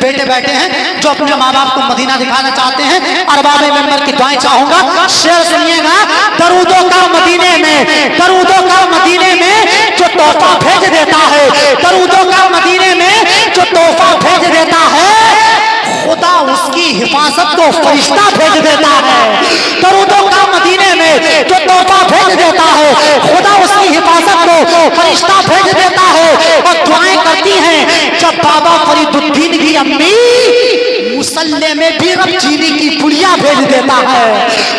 बेटे बैठे हैं जो अपने माँ बाप को मदीना दिखाना चाहते हैं। अरबाब मेंबर की दुआएं चाहूंगा। शेर सुनिएगा। दरूदों का मदीने में, दरूदों का मदीने में जो तोहफा भेज देता है, दरूदों का मदीने में जो तोहफा भेज देता है, खुदा उसकी हिफाजत को फरिश्ता भेज देता है। दरूदों का मदीने में जो तोहफा भेज देता है, खुदा उसकी हिफाजत को फरिश्ता भेज देता है। और दुआएं करती हैं जब बाबा फरीदुद्दीन की अम्मी मुसल्ले में भी रब चीनी की पुड़िया भेज देता है,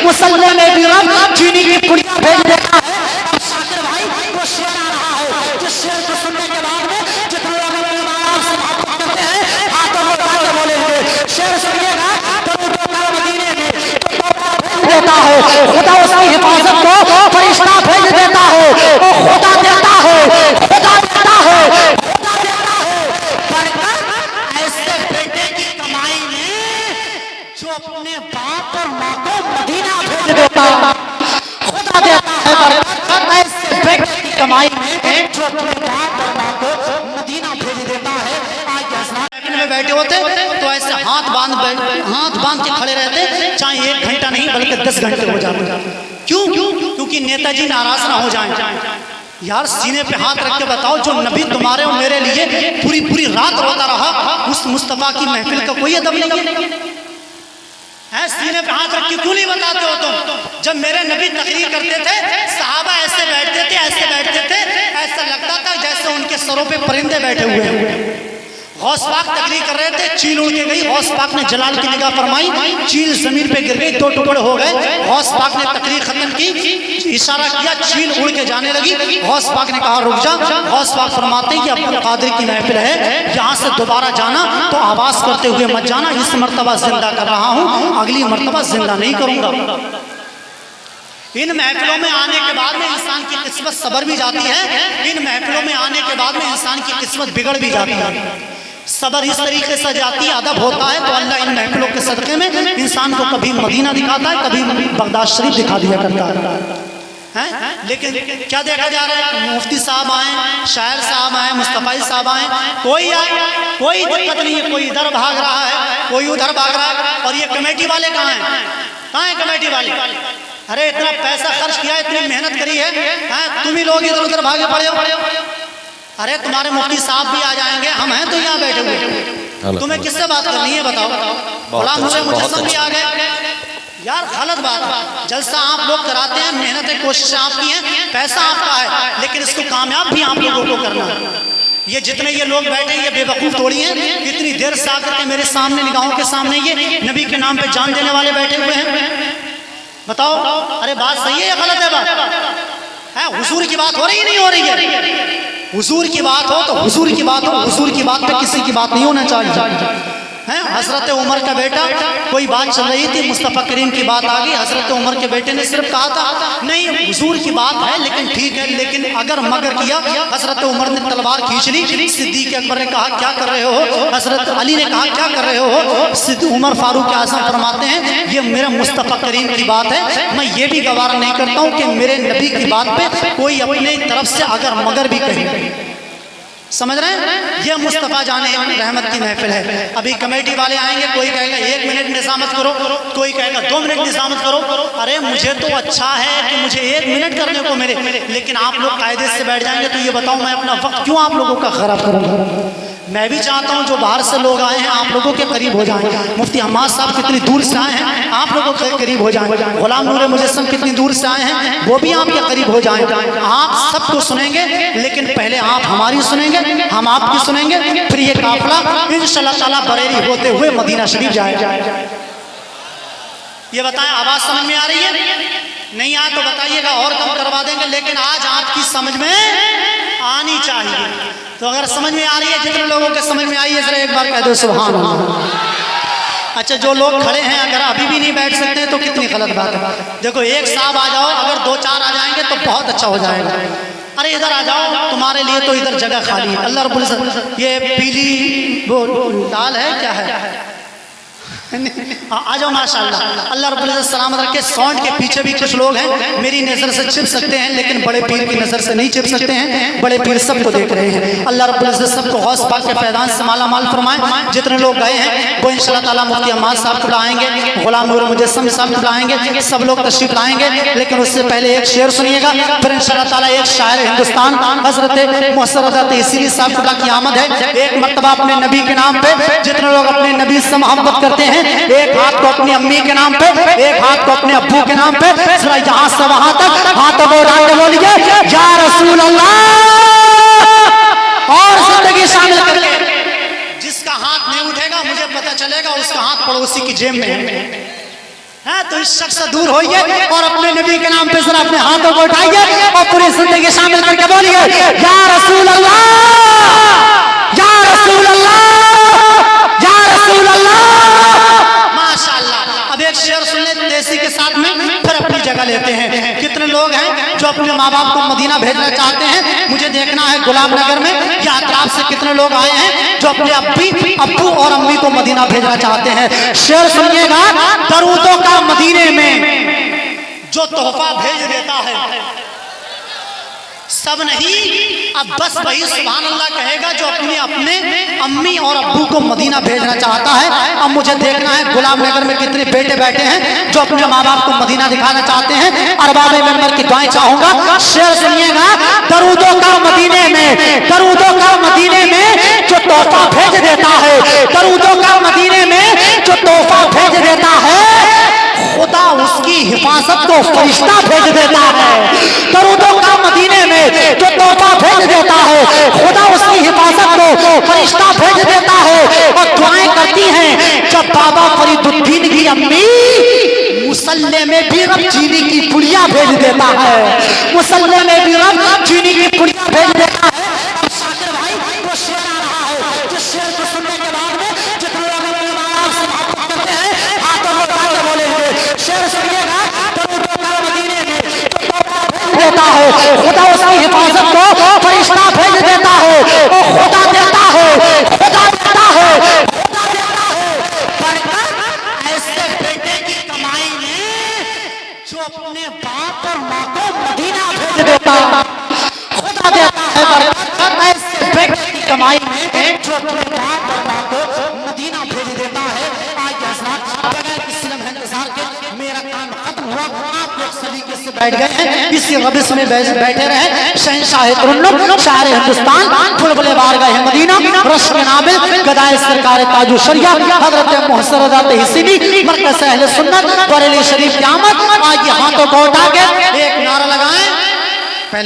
मुसल्ले में भी रब चीनी की पुड़िया भेज देता है। शाकिर भाई वो शेर आ रहा है, जिस शेर को सुनने के बाद में जितने लोग अपने माँ-बाप से मोहब्बत करते हैं हाथों को उठा के बोलेंगे। शेर सुनिएगा। दरूदों का मदीने में जो तोहफा भेज देता है, खुदा उसकी हिफाजत को फरिश्ता भेज देता है। वो खुदा देता है, खुदा देता है, खुदा देता है। बरकत ऐसे बेटे की कमाई में जो अपने बाप और माँ को मदीना भेज देता है, खुदा देता है। बरकत ऐसे बेटे की कमाई में जो अपने बाप और माँ को मदीना भेज देता है। आज में बैठे होते तो ऐसे हाथ बांध के खड़े रहते, चाहे 1 घंटा नहीं बल्कि 10 घंटे हो जाते। क्यों? क्योंकि नेताजी नाराज ना हो जाएं। यार सीने पे हाथ रख के बताओ, जो नबी तुम्हारे और मेरे लिए पूरी रात रोता रहा, उस मुस्तफा की महफिल का कोई अदब नहीं है? सीने पे हाथ रख के क्यों नहीं बताते हो तुम? जब मेरे नबी तकरीर करते थे, सहाबा ऐसे बैठते थे, ऐसे बैठते थे, ऐसा लगता था जैसे उनके सरों पे परिंदे बैठे हुए हैं। गौस पाक तकरीर कर रहे थे, चील उड़ के गई। गौस पाक ने जलाल की निगाह फरमाई, चील जमीन पे गिर गई, 2 टुकड़े हो गए। गौस पाक ने तकरीर खत्म की, इशारा किया, चील उड़ के जाने लगी। गौस पाक ने कहा रुक जा। गौस पाक फरमाते हैं कि अब्दुल कादिर की महफिल है, यहाँ से दोबारा जाना तो आवाज करते हुए मत जाना। इस मर्तबा जिंदा कर रहा हूँ, अगली मर्तबा जिंदा नहीं करूंगा। इन महफिलों में आने के बाद में इंसान की किस्मत सबर भी जाती है, इन महफिलों में आने के बाद में इंसान की किस्मत बिगड़ भी जाती है। सबर इस तरीके से जाती है, अदब होता है तो अल्लाह इन महफिलों के सदक़े में इंसान को कभी मदीना दिखाता है, कभी बगदाद शरीफ दिखा दिया करता है। लेकिन क्या देखा जा रहा है? मुफ्ती साहब आए, शायर साहब आए, मुस्तफ़ाई साहब आए, कोई आए, कोई दिक्कत नहीं है। कोई इधर भाग रहा है, कोई उधर भाग रहा है। और ये कमेटी वाले कहाँ हैं? कहाँ है कमेटी वाले? अरे इतना पैसा खर्च किया, इतनी मेहनत करी है, तुम ही लोग इधर उधर भागे पड़े हो। अरे तुम्हारे मुफ्ती साहब भी आ जाएंगे, हम हैं तो यहाँ बैठे हुए, तुम्हें किससे बात करनी है बताओ? गुलाम हुसैन मुजस्सम भी आ गए। यार गलत बात। जलसा आप लोग कराते हैं, मेहनत कोशिशें आपकी हैं, पैसा आपका है, लेकिन इसको कामयाब भी आप लोगों को करना है। ये जितने ये लोग बैठे हैं ये बेवकूफ़ थोड़ी हैं, इतनी देर से आकर के मेरे सामने निगाहों के सामने ये नबी के नाम पे जान देने वाले बैठे हुए हैं। बताओ, अरे बात सही है या गलत है? बात है, हुजूर की बात हो रही नहीं हो रही है? हुजूर की बात हो तो हुजूर की बात हो, हुजूर की बात पे किसी की बात नहीं होना चाहिए। हैं हजरत उमर का बेटा, कोई बात चल रही थी, मुस्तफ़ा करीम की बात आ गई, हजरत उमर के बेटे ने सिर्फ कहा था नहीं हुजूर की बात है लेकिन ठीक है, लेकिन अगर मगर किया। हजरत उमर ने तलवार खींच ली, सिद्दीक़ अकबर ने कहा क्या कर रहे हो? हजरत अली ने कहा क्या कर रहे हो? उमर फारूक आज़म फरमाते हैं ये मेरा मुस्तफ़ा करीम की बात है, मैं ये भी गवारा नहीं करता हूँ कि मेरे नबी की बात पे कोई अपने तरफ से अगर मगर भी कहे। समझ रहे हैं? ये मुस्तफ़ा जाने रहमत की महफिल है। अभी कमेटी वाले आएंगे, कोई कहेगा 1 मिनट निज़ामत करो, कोई कहेगा 2 मिनट निज़ामत करो। अरे मुझे तो अच्छा है कि मुझे 1 मिनट करने को मेरे, लेकिन आप लोग कायदे से बैठ जाएंगे तो ये बताओ मैं अपना वक्त क्यों आप लोगों का खराब करूँगा? मैं भी चाहता हूं जो बाहर से लोग आए हैं आप लोगों के करीब हो जाएं। मुफ्ती हम्माद साहब कितनी दूर से आए हैं, आप लोगों के करीब हो जाएं। गुलाम नूर मुजस्सम कितनी दूर से आए हैं, वो भी आपके करीब हो जाएं। आप सबको सुनेंगे, लेकिन पहले आप हमारी सुनेंगे, हम आपकी सुनेंगे, फिर ये काफिला इंशाअल्लाह ताला बरेली होते हुए मदीना शरीफ जाएगा। ये बताएं आवाज समझ में आ रही है? नहीं आए तो बताइएगा और कम करवा देंगे, लेकिन आज आपकी समझ में आनी चाहिए। तो अगर समझ में आ रही है, जितने लोगों के समझ में आई है जरा एक बार कह दो सुभान अल्लाह। अच्छा जो लोग खड़े हैं अगर अभी भी नहीं बैठ सकते हैं तो कितनी गलत बात है। देखो एक साहब आ जाओ, अगर 2-4 आ जाएंगे तो बहुत अच्छा हो जाएगा। अरे इधर आ जाओ, तुम्हारे लिए तो इधर जगह खाली है। अल्लाह रब्बुल इज्जत, ये पीली वो लाल है क्या है? आ जाओ माशाल्लाह। अल्लाह रब्बुल इज्जत सलामत रखे। साउंड के पीछे भी कुछ लोग हैं, मेरी नज़र से छिप सकते हैं लेकिन बड़े पीर की नज़र से नहीं छिप सकते हैं। बड़े पीर सबको देख रहे हैं। अल्लाह रब्बुल इज्जत सबको हौस पाक के फैज़ान से माला माल फरमाए। जितने लोग गए हैं वो इंशाअल्लाह ताला मुफ्ती अम्माद साहब को लाएंगे, गुलाम नूर मुजस्सम साहब को लाएंगे, सब लोग तशरीफ लाएंगे। लेकिन उससे पहले एक शेर सुनिएगा, फिर इंशाअल्लाह ताला एक शायर हिंदुस्तान हज़रत मुहस्सरत तहसीनी साहब की आमद है। एक मरतबा अपने नबी के नाम पे, जितने लोग अपने नबी से मोहब्बत करते हैं, एक हाथ को अपनी अम्मी के नाम पे, एक हाथ को अपने अब्बू के नाम पे, यहाँ से वहां तक हाथों को उठा के बोलिए या रसूल अल्लाह, और जिंदगी शामिल करके। जिसका हाथ नहीं उठेगा मुझे पता चलेगा उसका हाथ पड़ोसी की जेब में है। तो इस शख्स से दूर होइए और अपने नबी के नाम पे जरा अपने हाथों को उठाइए और पूरी जिंदगी शामिल करके बोलिए या रसूल अल्लाह, या रसूल अल्लाह, या रसूल अल्लाह। माशाअल्लाह। अब एक शेर सुन ले देसी के साथ में, फिर अपनी जगह लेते हैं। कितने लोग हैं जो अपने माँ बाप को मदीना भेजना चाहते हैं? मुझे देखना है गुलाम नगर में या अतराफ से कितने लोग आए हैं जो अपने अब्बू और अम्मी को मदीना भेजना चाहते हैं। शेर सुनिएगा, दरूदों का मदीने में जो तोहफा भेज देता है, सब नहीं, अब बस वही सुभान अल्लाह कहेगा जो अपने अम्मी और अब्बू को मदीना भेजना चाहता है। अब मुझे देखना है गुलाम नगर में कितने बेटे बैठे हैं जो अपने माँ बाप को मदीना दिखाना चाहते हैं। अरबाब मेंबर की दुआएं चाहूंगा। शेर सुनिएगा, दरूदों का मदीने में, दरूदों का मदीने में जो तोहफा भेज देता है, दरूदों का मदीने में जो तोहफा भेज देता है, खुदा उसकी हिफाजत को फरिश्ता भेज देता है। दरूदों का मदीने में जो तोहफा भेज देता है, खुदा उसकी हिफाजत को फरिश्ता भेज देता है। और दुआएं करती हैं जब बाबा फरीदुद्दीन की अम्मी मुसल्ले में भी रब चीनी की पुड़िया भेज देता है, मुसल्ले में भी रब चीनी की पुड़िया भेज देता है। शाकिर भाई वो शेर आ रहा है, जिस शेर को सुनने के बाद में जितने लोग अपने माँ बाप से मोहब्बत करते हैं हाथों को उठा के बोलेंगे। शेर सुनिएगा, दरूदों का मदीने में जो तोहफा भेज देता है, खुदा उसकी हिफाजत को फरिश्ता भेज देता है। वो खुदा देता है, खुदा देता है, खुदा देता है। बरकत ऐसे बेटे की कमाई में जो अपने बाप और माँ को मदीना भेज देता है, खुदा देता है। बरकत ऐसे बेटे की कमाई में जो अपने बाप और माँ को मदीना भेज देता है। आज हज़रात बगैर किसी लम्हे इंतजार के मेरा काम खत्म हुआ, आप लोग सलीके से बैठ गए हैं, इसी रबिश में बैठे रहे। शहंशाह तुरुन्नुम, शायर हिंदुस्तान, बुलबुले बारगाह मदीना, रश्क नाबिल, गदाए सरकार ताजु शरिया, हजरत मुहस्सरत तहसीनी, मरकज़ अहले सुन्नत, बरेली शरीफ की आमद। आज हाथों को उठा के एक नारा लगाएं।